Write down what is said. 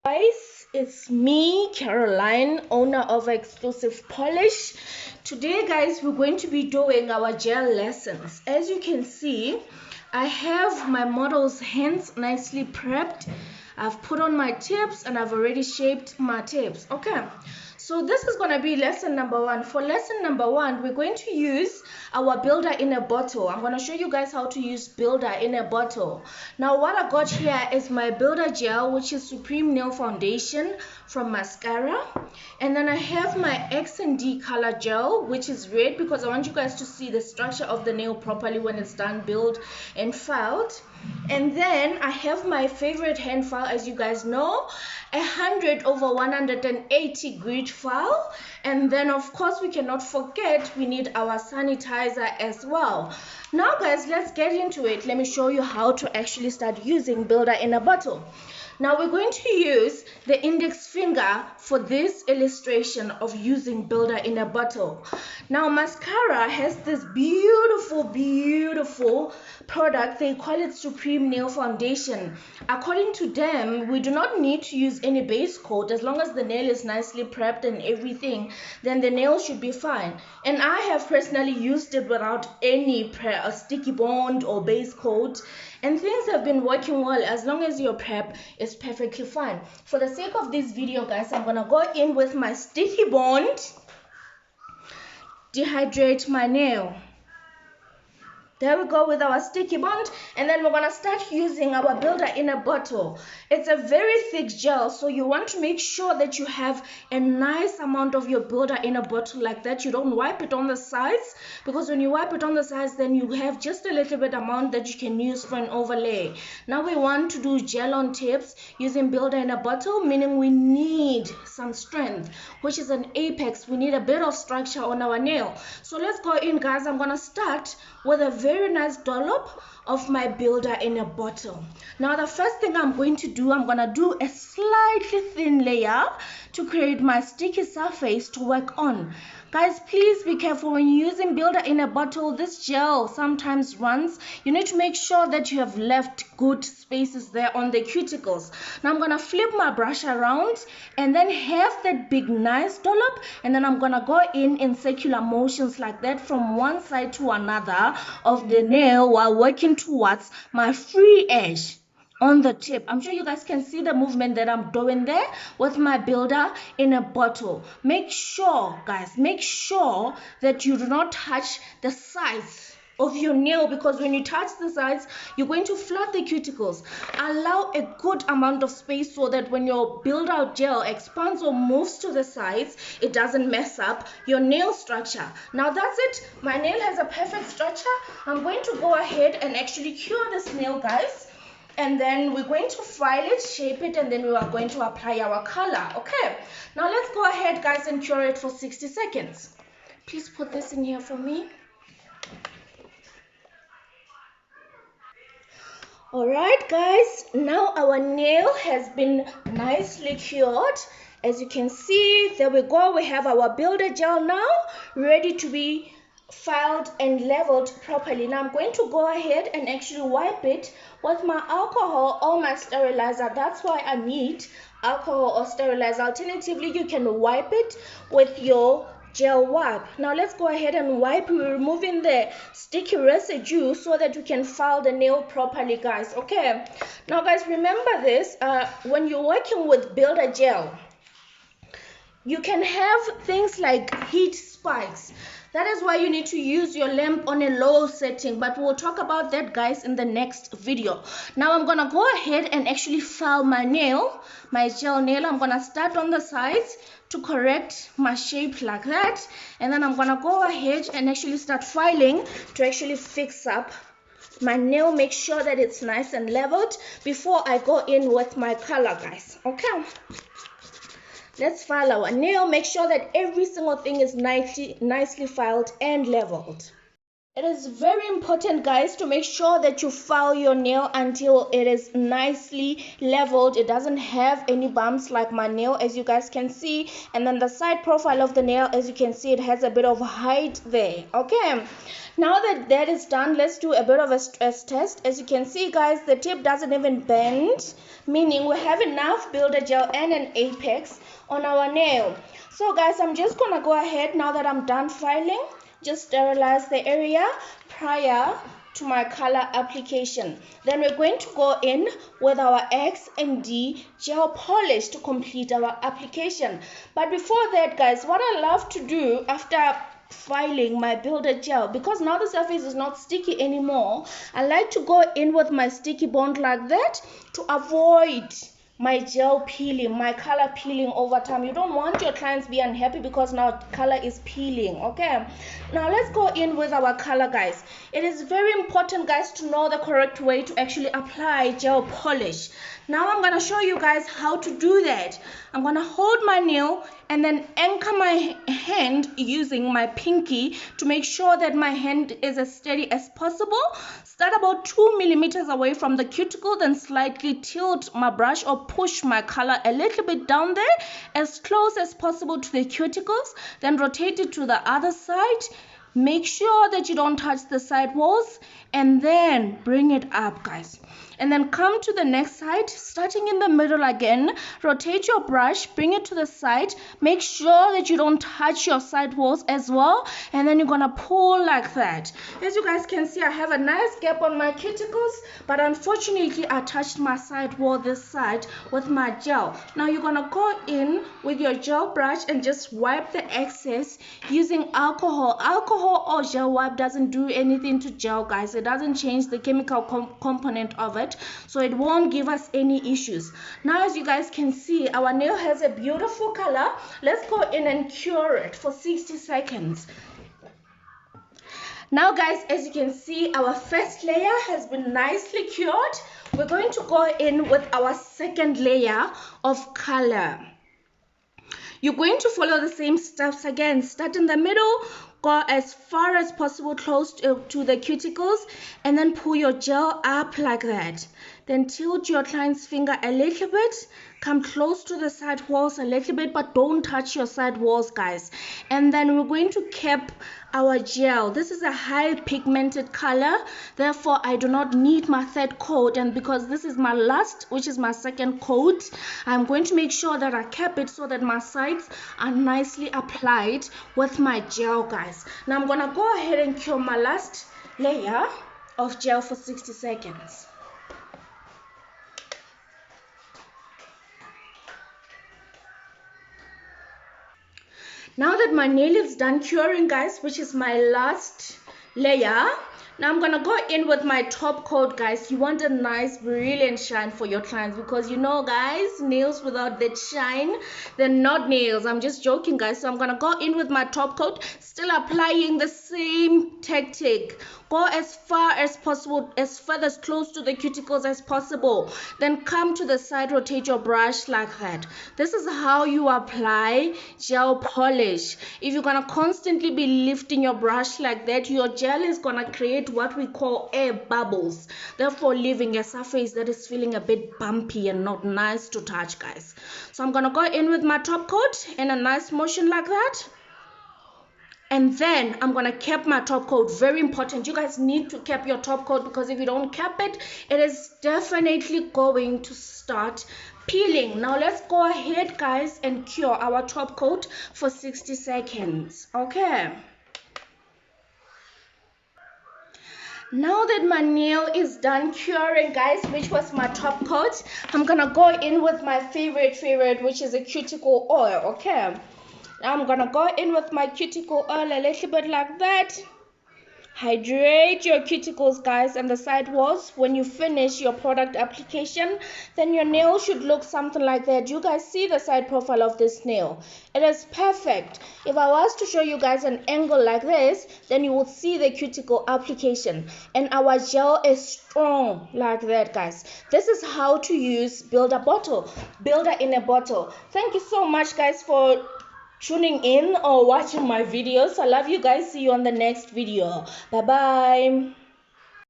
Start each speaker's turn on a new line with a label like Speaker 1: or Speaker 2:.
Speaker 1: Guys, it's me, Caroline, owner of Exclusive Polish. Today, guys, we're going to be doing our gel lessons. As you can see, I have my model's hands nicely prepped. I've put on my tips and I've already shaped my tips. Okay, so this is going to be lesson number 1. For lesson number 1, we're going to use our builder in a bottle. I'm going to show you guys how to use builder in a bottle. Now what I got here is my builder gel, which is Supreme Nail Foundation from Mascara, and then I have my X and D color gel, which is red because I want you guys to see the structure of the nail properly when it's done, built and filed. And then I have my favorite hand file, as you guys know, 100/180 grit file. And then of course we cannot forget we need our sanitizer as well. Now guys, let's get into it. Let me show you how to actually start using builder in a bottle. Now we're going to use the index finger for this illustration of using builder in a bottle. Now mascara has this beautiful product. They call it Supreme Nail Foundation. According to them, we do not need to use any base coat. As long as the nail is nicely prepped and everything, then the nail should be fine. And I have personally used it without any sticky bond or base coat, and things have been working well. As long as your prep is perfectly fine. For the sake of this video, guys, I'm gonna go in with my sticky bond, dehydrate my nail. There we go with our sticky bond, and then we're gonna start using our builder in a bottle. It's a very thick gel, so you want to make sure that you have a nice amount of your builder in a bottle like that. You don't wipe it on the sides, because when you wipe it on the sides, then you have just a little bit amount that you can use for an overlay. Now we want to do gel on tips using builder in a bottle, meaning we need some strength, which is an apex. We need a bit of structure on our nail. So let's go in, guys. I'm gonna start with a very nice dollop of my builder in a bottle. Now the first thing I'm going to do, I'm gonna do a slightly thin layer to create my sticky surface to work on. Guys, please be careful when you're using builder in a bottle. This gel sometimes runs. You need to make sure that you have left good spaces there on the cuticles. Now I'm gonna flip my brush around and then have that big nice dollop, and then I'm gonna go in circular motions like that from one side to another of the nail while working towards my free edge on the tip. I'm sure you guys can see the movement that I'm doing there with my builder in a bottle. Make sure, guys, make sure that you do not touch the sides of your nail, because when you touch the sides, you're going to flood the cuticles. Allow a good amount of space so that when your builder gel expands or moves to the sides, it doesn't mess up your nail structure. Now that's it. My nail has a perfect structure. I'm going to go ahead and actually cure this nail, guys. And then we're going to file it, shape it, and then we are going to apply our color. Okay, now let's go ahead, guys, and cure it for 60 seconds. Please put this in here for me. Alright, guys, now our nail has been nicely cured. As you can see, there we go. We have our builder gel now ready to be filed and leveled properly. Now I'm going to go ahead and actually wipe it with my alcohol or my sterilizer. That's why I need alcohol or sterilizer. Alternatively, you can wipe it with your gel wipe. Now let's go ahead and wipe. We're removing the sticky residue so that we can file the nail properly, guys. Okay, now guys, remember this, when you're working with builder gel, you can have things like heat spikes. That is why you need to use your lamp on a low setting, but we'll talk about that, guys, in the next video. Now I'm gonna go ahead and actually file my nail, my gel nail. I'm gonna start on the sides to correct my shape like that, and then I'm gonna go ahead and actually start filing to actually fix up my nail. Make sure that it's nice and leveled before I go in with my color, guys. Okay, let's file our nail. Make sure that every single thing is nicely filed and leveled. It is very important, guys, to make sure that you file your nail until it is nicely leveled. It doesn't have any bumps like my nail, as you guys can see. And then the side profile of the nail, as you can see, it has a bit of height there. Okay, now that that is done, let's do a bit of a stress test. As you can see, guys, the tip doesn't even bend, meaning we have enough builder gel and an apex on our nail. So guys, I'm just gonna go ahead, now that I'm done filing, just sterilize the area prior to my color application. Then we're going to go in with our X and D gel polish to complete our application. But before that, guys, what I love to do after filing my builder gel, because now the surface is not sticky anymore, I like to go in with my sticky bond like that to avoid my gel peeling, my color peeling over time. You don't want your clients to be unhappy because now color is peeling. Okay, now let's go in with our color, guys. It is very important, guys, to know the correct way to actually apply gel polish. Now I'm gonna show you guys how to do that. I'm gonna hold my nail and then anchor my hand using my pinky to make sure that my hand is as steady as possible. Start about 2 millimeters away from the cuticle, then slightly tilt my brush or push my color a little bit down there as close as possible to the cuticles. Then rotate it to the other side. Make sure that you don't touch the side walls, and then bring it up, guys. And then come to the next side, starting in the middle again. Rotate your brush, bring it to the side. Make sure that you don't touch your side walls as well. And then you're gonna pull like that. As you guys can see, I have a nice gap on my cuticles, but unfortunately I touched my side wall this side with my gel. Now you're gonna go in with your gel brush and just wipe the excess using alcohol. Alcohol or gel wipe doesn't do anything to gel, guys. It doesn't change the chemical component of it, so it won't give us any issues. Now, as you guys can see, our nail has a beautiful color. Let's go in and cure it for 60 seconds. Now, guys, as you can see, our first layer has been nicely cured. We're going to go in with our second layer of color. You're going to follow the same steps again. Start in the middle, go as far as possible close to the cuticles, and then pull your gel up like that. Then tilt your client's finger a little bit, come close to the side walls a little bit, but don't touch your side walls, guys. And then we're going to cap our gel. This is a high pigmented color, therefore I do not need my third coat, and because this is my last, which is my second coat, I'm going to make sure that I cap it so that my sides are nicely applied with my gel, guys. Now I'm gonna go ahead and cure my last layer of gel for 60 seconds. Now that my nail is done curing, guys, which is my last layer, now I'm gonna go in with my top coat, guys. You want a nice brilliant shine for your clients, because you know, guys, nails without that shine, they're not nails. I'm just joking, guys. So I'm gonna go in with my top coat, still applying the same tactic. Go as far as possible, as far as close to the cuticles as possible. Then come to the side, rotate your brush like that. This is how you apply gel polish. If you're gonna constantly be lifting your brush like that, your gel is gonna create what we call air bubbles, therefore leaving a surface that is feeling a bit bumpy and not nice to touch, guys. So I'm gonna go in with my top coat in a nice motion like that. And then I'm gonna cap my top coat. Very important, you guys need to cap your top coat, because if you don't cap it, it is definitely going to start peeling. Now let's go ahead, guys, and cure our top coat for 60 seconds. Okay, now that my nail is done curing, guys, which was my top coat, I'm gonna go in with my favorite, which is a cuticle oil. Okay, I'm gonna go in with my cuticle oil a little bit like that. Hydrate your cuticles, guys, and the side walls. When you finish your product application, then your nail should look something like that. You guys see the side profile of this nail. It is perfect. If I was to show you guys an angle like this, then you would see the cuticle application. And our gel is strong like that, guys. This is how to use builder in a bottle. Thank you so much, guys, for tuning in or watching my videos. I love you guys. See you on the next video. Bye bye.